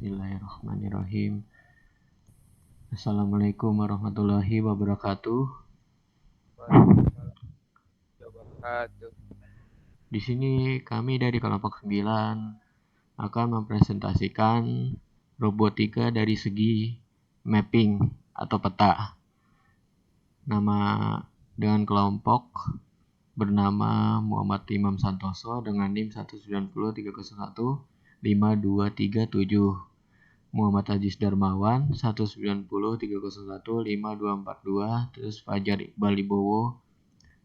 Bismillahirrahmanirrahim. Assalamualaikum warahmatullahi wabarakatuh. Di sini kami dari kelompok 9 akan mempresentasikan robotika dari segi mapping atau peta. Nama dengan kelompok bernama Muhammad Imam Santoso dengan NIM 19030152337. Muhammad Aziz Darmawan 190301522, terus Fajar Iqbal Wibowo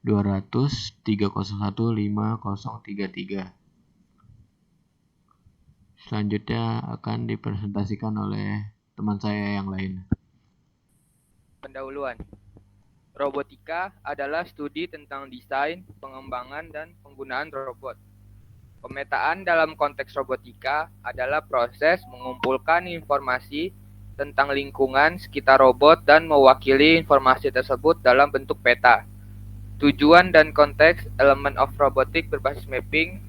200301533. Selanjutnya akan dipresentasikan oleh teman saya yang lain. Pendahuluan. Robotika adalah studi tentang desain, pengembangan, dan penggunaan robot. Pemetaan dalam konteks robotika adalah proses mengumpulkan informasi tentang lingkungan sekitar robot dan mewakili informasi tersebut dalam bentuk peta. Tujuan dan konteks elemen of robotik berbasis mapping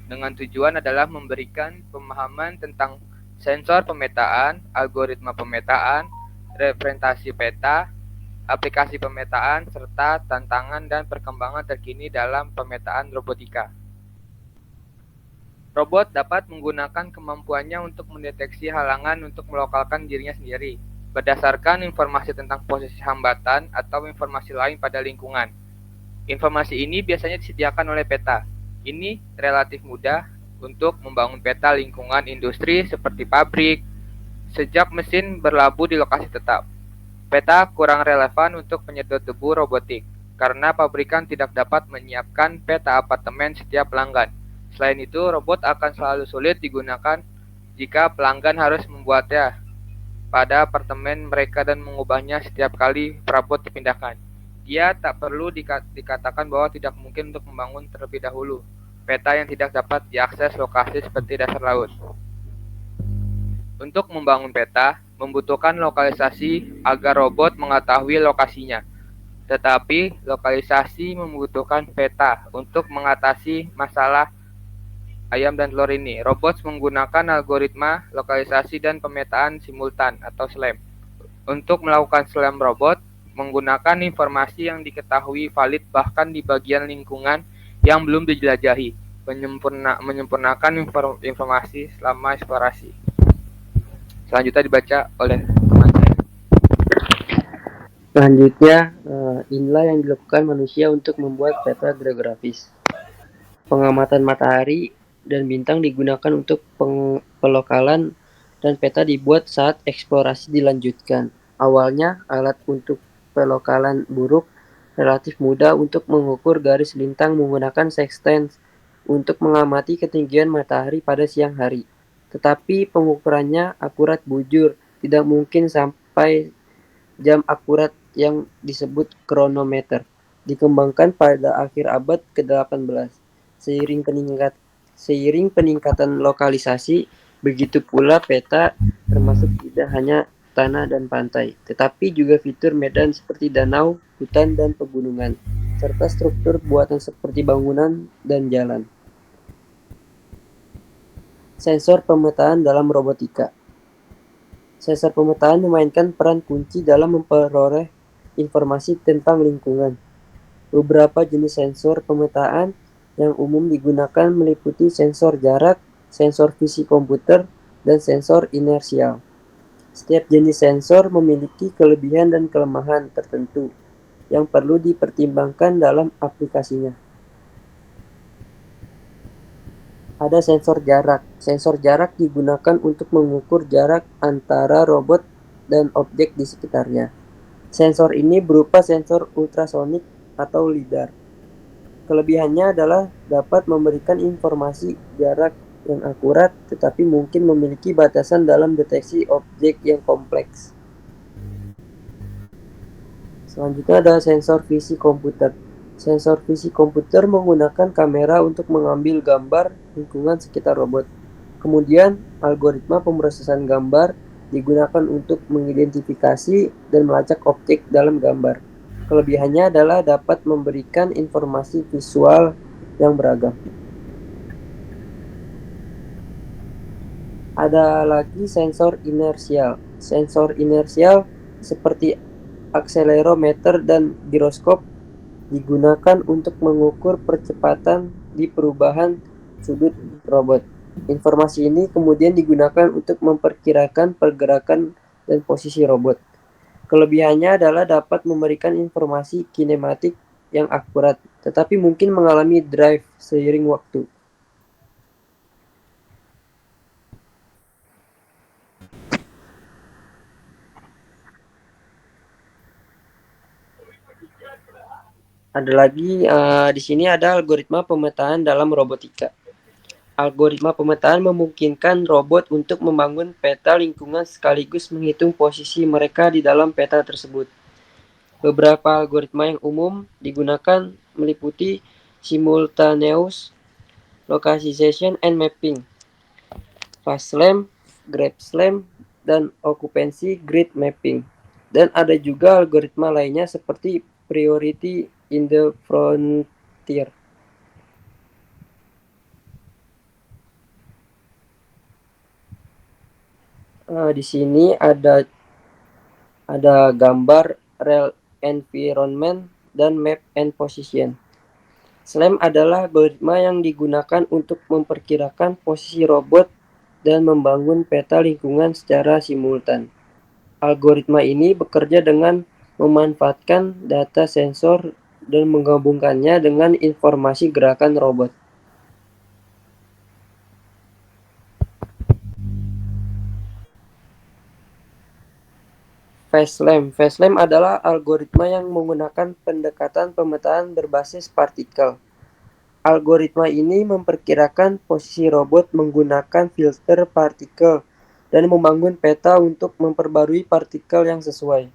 dengan tujuan adalah memberikan pemahaman tentang sensor pemetaan, algoritma pemetaan, representasi peta, aplikasi pemetaan, serta tantangan dan perkembangan terkini dalam pemetaan robotika. Robot dapat menggunakan kemampuannya untuk mendeteksi halangan untuk melokalkan dirinya sendiri, berdasarkan informasi tentang posisi hambatan atau informasi lain pada lingkungan. Informasi ini biasanya disediakan oleh peta. Ini relatif mudah untuk membangun peta lingkungan industri seperti pabrik, sejak mesin berlabuh di lokasi tetap. Peta kurang relevan untuk penyedot debu robotik, karena pabrikan tidak dapat menyiapkan peta apartemen setiap pelanggan. Selain itu, robot akan selalu sulit digunakan jika pelanggan harus membuatnya pada apartemen mereka dan mengubahnya setiap kali perabot dipindahkan. Dia tak perlu dikatakan bahwa tidak mungkin untuk membangun terlebih dahulu peta yang tidak dapat diakses lokasi seperti dasar laut. Untuk membangun peta, membutuhkan lokalisasi agar robot mengetahui lokasinya. Tetapi, lokalisasi membutuhkan peta untuk mengatasi masalah ayam dan telur ini. Robot menggunakan algoritma lokalisasi dan pemetaan simultan atau SLAM. Untuk melakukan SLAM, robot menggunakan informasi yang diketahui valid bahkan di bagian lingkungan yang belum dijelajahi, menyempurnakan informasi selama eksplorasi. Selanjutnya dibaca oleh teman saya. Selanjutnya, inilah yang dilakukan manusia untuk membuat peta geografis. Pengamatan matahari dan bintang digunakan untuk pelokalan dan peta dibuat saat eksplorasi dilanjutkan. Awalnya, alat untuk pelokalan buruk relatif mudah untuk mengukur garis lintang menggunakan sextant untuk mengamati ketinggian matahari pada siang hari. Tetapi pengukurannya akurat bujur, tidak mungkin sampai jam akurat yang disebut kronometer. Dikembangkan pada akhir abad ke-18. Seiring peningkatan lokalisasi, begitu pula peta termasuk tidak hanya tanah dan pantai, tetapi juga fitur medan seperti danau, hutan, dan pegunungan, serta struktur buatan seperti bangunan dan jalan. Sensor pemetaan dalam robotika. Sensor pemetaan memainkan peran kunci dalam memperoleh informasi tentang lingkungan. Beberapa jenis sensor pemetaan yang umum digunakan meliputi sensor jarak, sensor visi komputer, dan sensor inersial. Setiap jenis sensor memiliki kelebihan dan kelemahan tertentu yang perlu dipertimbangkan dalam aplikasinya. Ada sensor jarak. Sensor jarak digunakan untuk mengukur jarak antara robot dan objek di sekitarnya. Sensor ini berupa sensor ultrasonik atau LIDAR. Kelebihannya adalah dapat memberikan informasi jarak yang akurat, tetapi mungkin memiliki batasan dalam deteksi objek yang kompleks. Selanjutnya ada sensor visi komputer. Sensor visi komputer menggunakan kamera untuk mengambil gambar lingkungan sekitar robot. Kemudian, algoritma pemrosesan gambar digunakan untuk mengidentifikasi dan melacak objek dalam gambar. Kelebihannya adalah dapat memberikan informasi visual yang beragam. Ada lagi sensor inersial. Sensor inersial seperti akselerometer dan giroskop digunakan untuk mengukur percepatan di perubahan sudut robot. Informasi ini kemudian digunakan untuk memperkirakan pergerakan dan posisi robot. Kelebihannya adalah dapat memberikan informasi kinematik yang akurat, tetapi mungkin mengalami drive seiring waktu. Ada lagi di sini ada algoritma pemetaan dalam robotika. Algoritma pemetaan memungkinkan robot untuk membangun peta lingkungan sekaligus menghitung posisi mereka di dalam peta tersebut. Beberapa algoritma yang umum digunakan meliputi simultaneous localization and mapping, FastLAM, GraphSLAM, dan occupancy grid mapping. Dan ada juga algoritma lainnya seperti priority in the frontier. Di sini ada gambar real environment dan map and position. SLAM adalah algoritma yang digunakan untuk memperkirakan posisi robot dan membangun peta lingkungan secara simultan. Algoritma ini bekerja dengan memanfaatkan data sensor dan menggabungkannya dengan informasi gerakan robot. FastLAM adalah algoritma yang menggunakan pendekatan pemetaan berbasis partikel. Algoritma ini memperkirakan posisi robot menggunakan filter partikel dan membangun peta untuk memperbarui partikel yang sesuai.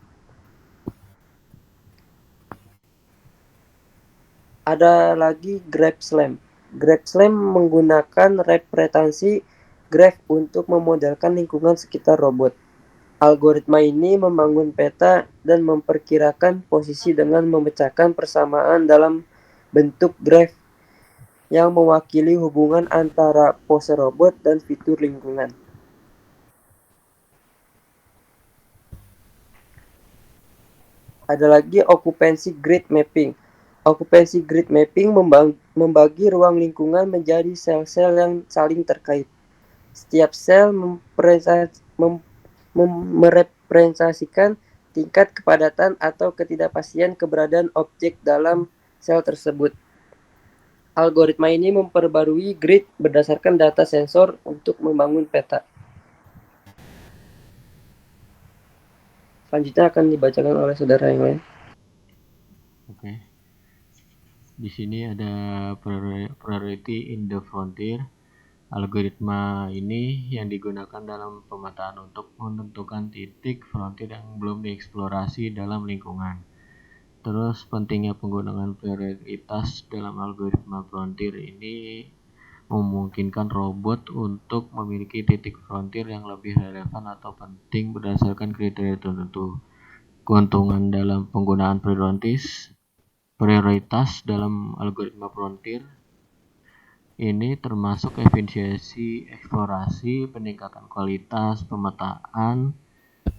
Ada lagi GraphSLAM. GraphSLAM menggunakan representasi graph untuk memodelkan lingkungan sekitar robot. Algoritma ini membangun peta dan memperkirakan posisi dengan memecahkan persamaan dalam bentuk graph yang mewakili hubungan antara pose robot dan fitur lingkungan. Ada lagi occupancy grid mapping. Occupancy grid mapping membagi ruang lingkungan menjadi sel-sel yang saling terkait. Setiap sel merepresentasikan tingkat kepadatan atau ketidakpastian keberadaan objek dalam sel tersebut. Algoritma ini memperbarui grid berdasarkan data sensor untuk membangun peta. Selanjutnya akan dibacakan oleh saudara yang lain. Oke. Di sini ada priority in the frontier. Algoritma ini yang digunakan dalam pemetaan untuk menentukan titik frontier yang belum dieksplorasi dalam lingkungan. Terus pentingnya penggunaan prioritas dalam algoritma frontier ini memungkinkan robot untuk memiliki titik frontier yang lebih relevan atau penting berdasarkan kriteria tertentu. Keuntungan dalam penggunaan prioritas dalam algoritma frontier ini termasuk efisiensi eksplorasi, peningkatan kualitas pemetaan,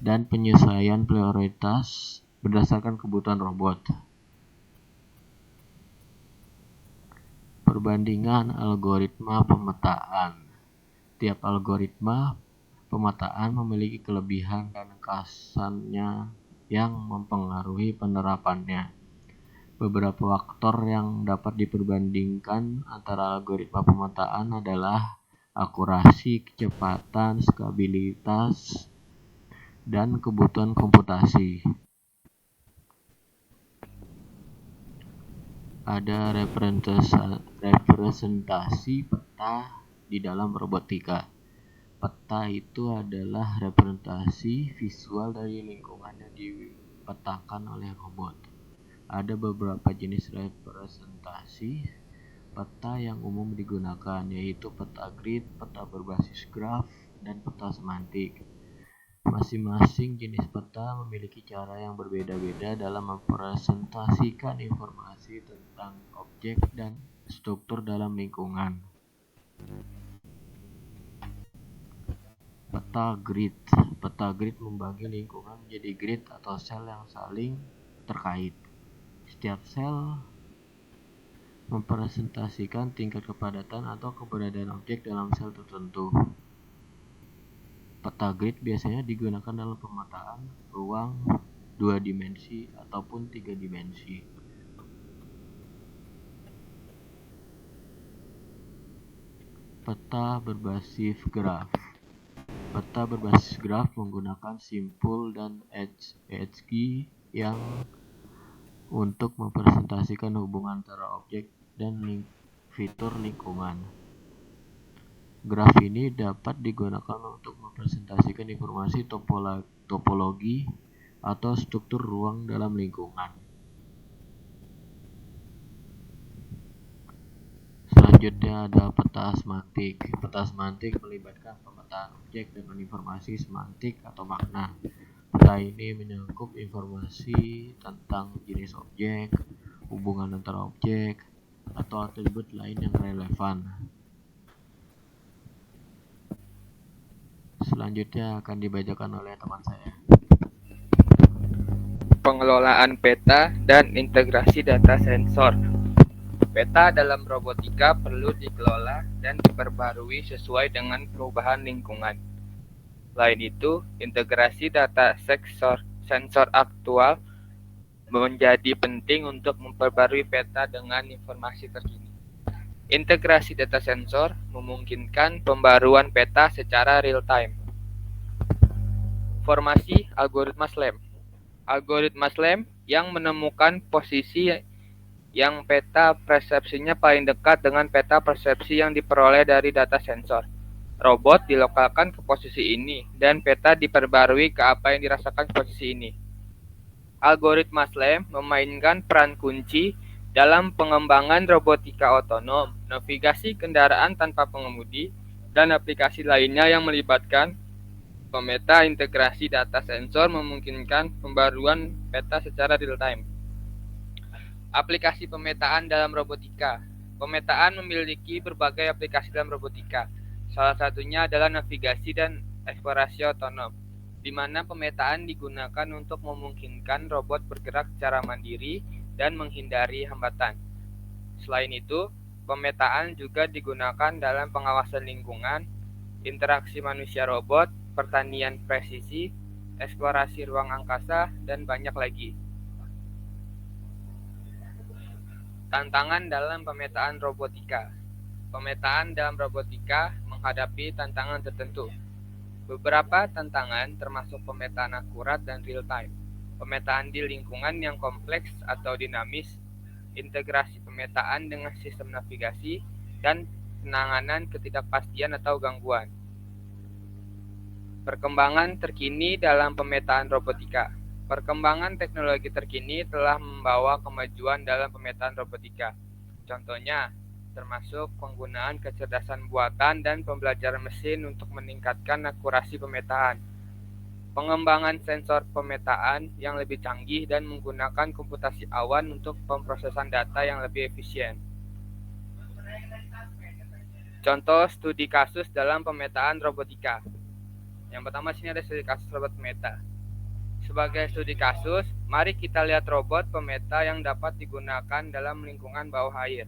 dan penyesuaian prioritas berdasarkan kebutuhan robot. Perbandingan algoritma pemetaan. Tiap algoritma pemetaan memiliki kelebihan dan kekurangannya yang mempengaruhi penerapannya. Beberapa faktor yang dapat diperbandingkan antara algoritma pemetaan adalah akurasi, kecepatan, stabilitas, dan kebutuhan komputasi. Ada representasi peta di dalam robotika. Peta itu adalah representasi visual dari lingkungan yang dipetakan oleh robot. Ada beberapa jenis representasi peta yang umum digunakan, yaitu peta grid, peta berbasis graf, dan peta semantik. Masing-masing jenis peta memiliki cara yang berbeda-beda dalam mempresentasikan informasi tentang objek dan struktur dalam lingkungan. peta grid. Peta grid membagi lingkungan menjadi grid atau sel yang saling terkait. Setiap sel mempresentasikan tingkat kepadatan atau keberadaan objek dalam sel tertentu. Peta grid biasanya digunakan dalam pemetaan ruang 2 dimensi ataupun 3 dimensi. Peta berbasis graf. Peta berbasis graf menggunakan simpul dan HG yang untuk mempresentasikan hubungan antara objek dan fitur lingkungan. Graf ini dapat digunakan untuk mempresentasikan informasi topologi atau struktur ruang dalam lingkungan. Selanjutnya ada peta semantik. Peta semantik melibatkan pemetaan objek dengan informasi semantik atau makna. Peta ini menyangkut informasi tentang jenis objek, hubungan antara objek, atau atribut lain yang relevan. Selanjutnya akan dibacakan oleh teman saya. Pengelolaan peta dan integrasi data sensor. Peta dalam robotika perlu dikelola dan diperbarui sesuai dengan perubahan lingkungan. Selain itu, integrasi data sensor aktual menjadi penting untuk memperbarui peta dengan informasi terkini. Integrasi data sensor memungkinkan pembaruan peta secara real-time. Formasi algoritma SLAM. Algoritma SLAM yang menemukan posisi yang peta persepsinya paling dekat dengan peta persepsi yang diperoleh dari data sensor. Robot dilokalkan ke posisi ini, dan peta diperbarui ke apa yang dirasakan posisi ini. Algoritma SLAM memainkan peran kunci dalam pengembangan robotika otonom, navigasi kendaraan tanpa pengemudi, dan aplikasi lainnya yang melibatkan pemeta. Integrasi data sensor memungkinkan pembaruan peta secara real-time. Aplikasi pemetaan dalam robotika. Pemetaan memiliki berbagai aplikasi dalam robotika. Salah satunya adalah navigasi dan eksplorasi otonom, di mana pemetaan digunakan untuk memungkinkan robot bergerak secara mandiri dan menghindari hambatan. Selain itu, pemetaan juga digunakan dalam pengawasan lingkungan, interaksi manusia-robot, pertanian presisi, eksplorasi ruang angkasa, dan banyak lagi. Tantangan dalam pemetaan robotika. Pemetaan dalam robotika menghadapi tantangan tertentu. Beberapa tantangan termasuk pemetaan akurat dan real-time, pemetaan di lingkungan yang kompleks atau dinamis, integrasi pemetaan dengan sistem navigasi, dan penanganan ketidakpastian atau gangguan. Perkembangan terkini dalam pemetaan robotika. Perkembangan teknologi terkini telah membawa kemajuan dalam pemetaan robotika. Contohnya, termasuk penggunaan kecerdasan buatan dan pembelajaran mesin untuk meningkatkan akurasi pemetaan. Pengembangan sensor pemetaan yang lebih canggih dan menggunakan komputasi awan untuk pemrosesan data yang lebih efisien. Contoh studi kasus dalam pemetaan robotika. Yang pertama sini ada studi kasus robot pemeta. Sebagai studi kasus, mari kita lihat robot pemeta yang dapat digunakan dalam lingkungan bawah air.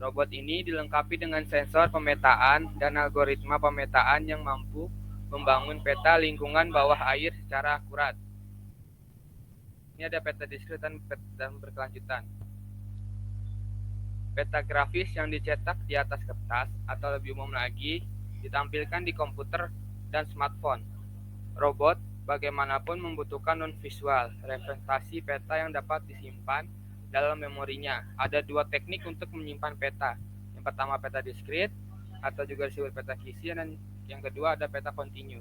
Robot ini dilengkapi dengan sensor pemetaan dan algoritma pemetaan yang mampu membangun peta lingkungan bawah air secara akurat. Ini ada peta diskrit dan berkelanjutan. Peta grafis yang dicetak di atas kertas atau lebih umum lagi ditampilkan di komputer dan smartphone. Robot bagaimanapun membutuhkan non-visual representasi peta yang dapat disimpan dalam memorinya. Ada dua teknik untuk menyimpan peta. Yang pertama peta diskrit atau juga disebut peta kisi, dan yang kedua ada peta kontinu.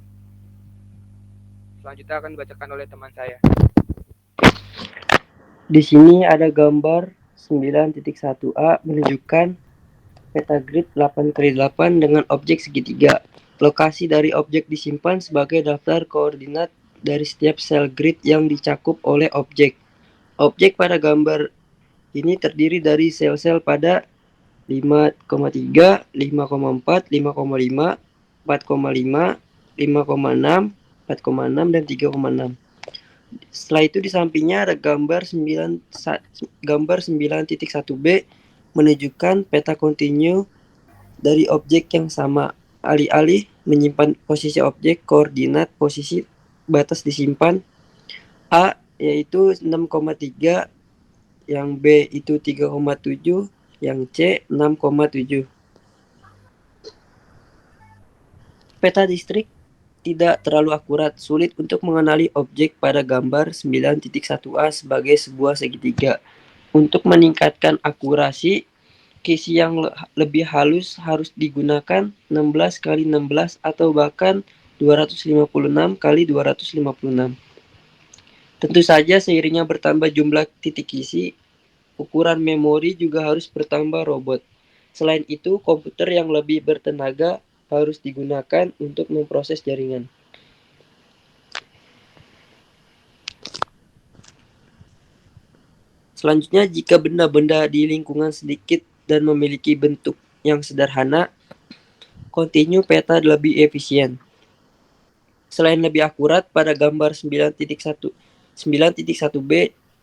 Selanjutnya akan dibacakan oleh teman saya. Di sini ada gambar 9.1a menunjukkan peta grid 8x8 dengan objek segitiga. Lokasi dari objek disimpan sebagai daftar koordinat dari setiap sel grid yang dicakup oleh objek. Objek pada gambar ini terdiri dari sel-sel pada 5,3, 5,4, 5,5, 4,5, 5,6, 4,6, dan 3,6. Setelah itu di sampingnya ada gambar 9.1b menunjukkan peta kontinu dari objek yang sama. Alih-alih menyimpan posisi objek, koordinat posisi batas disimpan. A yaitu 6,3, yang B itu 3,7, yang C 6,7. Peta distrik tidak terlalu akurat, sulit untuk mengenali objek pada gambar 9.1a sebagai sebuah segitiga. Untuk meningkatkan akurasi, kisi yang lebih halus harus digunakan 16 kali 16 atau bahkan 256 kali 256. Tentu saja seiringnya bertambah jumlah titik kisi, ukuran memori juga harus bertambah robot. Selain itu, komputer yang lebih bertenaga harus digunakan untuk memproses jaringan. Selanjutnya, jika benda-benda di lingkungan sedikit dan memiliki bentuk yang sederhana, kontinu peta lebih efisien. Selain lebih akurat, pada gambar 9.1b,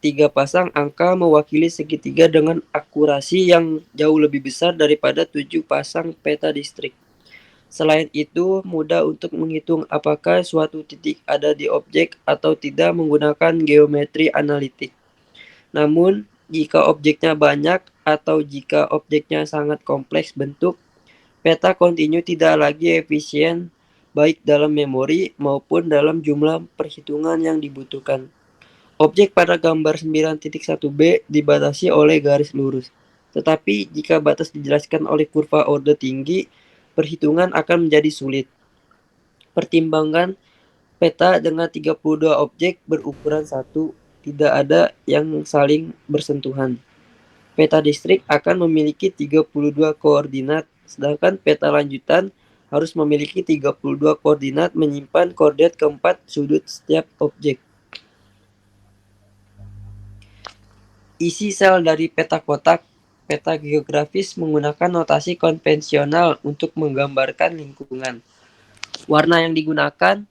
3 pasang angka mewakili segitiga dengan akurasi yang jauh lebih besar daripada 7 pasang peta distrik. Selain itu, mudah untuk menghitung apakah suatu titik ada di objek atau tidak menggunakan geometri analitik. Namun, jika objeknya banyak atau jika objeknya sangat kompleks bentuk, peta kontinu tidak lagi efisien baik dalam memori maupun dalam jumlah perhitungan yang dibutuhkan. Objek pada gambar 9.1b dibatasi oleh garis lurus. Tetapi jika batas dijelaskan oleh kurva orde tinggi, perhitungan akan menjadi sulit. Pertimbangan peta dengan 32 objek berukuran 1 tidak ada yang saling bersentuhan. Peta distrik akan memiliki 32 koordinat, sedangkan peta lanjutan harus memiliki 32 koordinat menyimpan koordinat keempat sudut setiap objek. Isi sel dari peta kotak. Peta geografis menggunakan notasi konvensional untuk menggambarkan lingkungan. Warna yang digunakan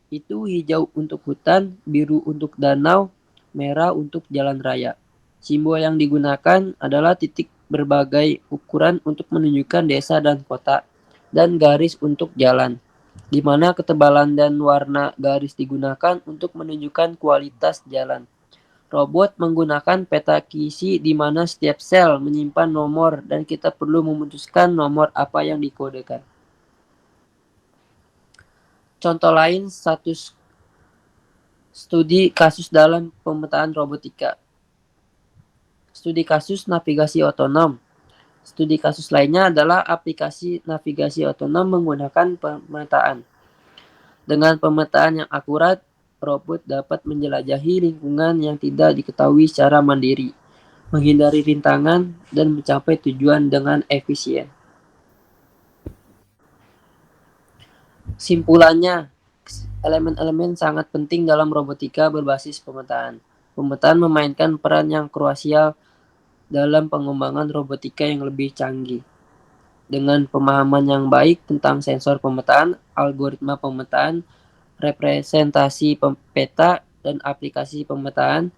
itu hijau untuk hutan, biru untuk danau, merah untuk jalan raya. Simbol yang digunakan adalah titik berbagai ukuran untuk menunjukkan desa dan kota, dan garis untuk jalan, di mana ketebalan dan warna garis digunakan untuk menunjukkan kualitas jalan. Robot menggunakan peta kisi di mana setiap sel menyimpan nomor dan kita perlu memutuskan nomor apa yang dikodekan. Contoh lain, status studi kasus dalam pemetaan robotika. Studi kasus navigasi otonom. Studi kasus lainnya adalah aplikasi navigasi otonom menggunakan pemetaan. Dengan pemetaan yang akurat, robot dapat menjelajahi lingkungan yang tidak diketahui secara mandiri, menghindari rintangan, dan mencapai tujuan dengan efisien. Simpulannya, elemen-elemen sangat penting dalam robotika berbasis pemetaan. Pemetaan memainkan peran yang krusial dalam pengembangan robotika yang lebih canggih. Dengan pemahaman yang baik tentang sensor pemetaan, algoritma pemetaan, representasi peta, dan aplikasi pemetaan,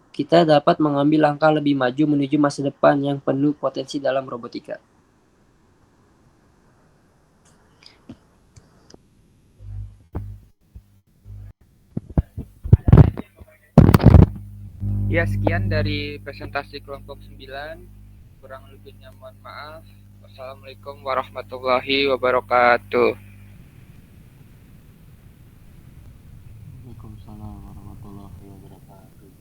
kita dapat mengambil langkah lebih maju menuju masa depan yang penuh potensi dalam robotika. Ya, sekian dari presentasi kelompok 9. Kurang lebihnya mohon maaf. Wassalamualaikum warahmatullahi wabarakatuh. Waalaikumsalam warahmatullahi wabarakatuh.